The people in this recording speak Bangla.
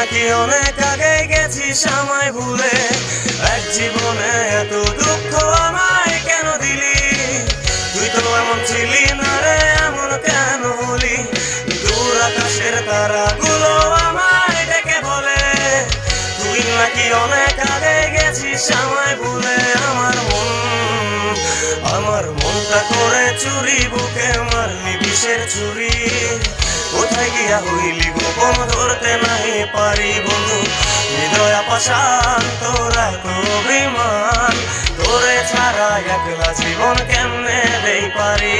নাকি অনেক আগে গেছিস আমায় ভুলে, এক জীবনে এত দুঃখ আমায় কেন দিলি? তুই তো এমন ছিলি না রে, এমন কেন হলি? দূর আকাশের তারাগুলো আমায় ডেকে বলে, তুই নাকি অনেক আগে গেছিস আমায় ভুলে। আমার মনটা করে চুরি, বুকে মারলি বিষের ছুরি। কোথায় গিয়া হইলি গোপন, ধরতে নাহি পারি বন্ধু। হৃদয় পাষাণ তোর এত অভিমান, তোরে ছাড়া একলা জীবন কেমনে দেই পারি?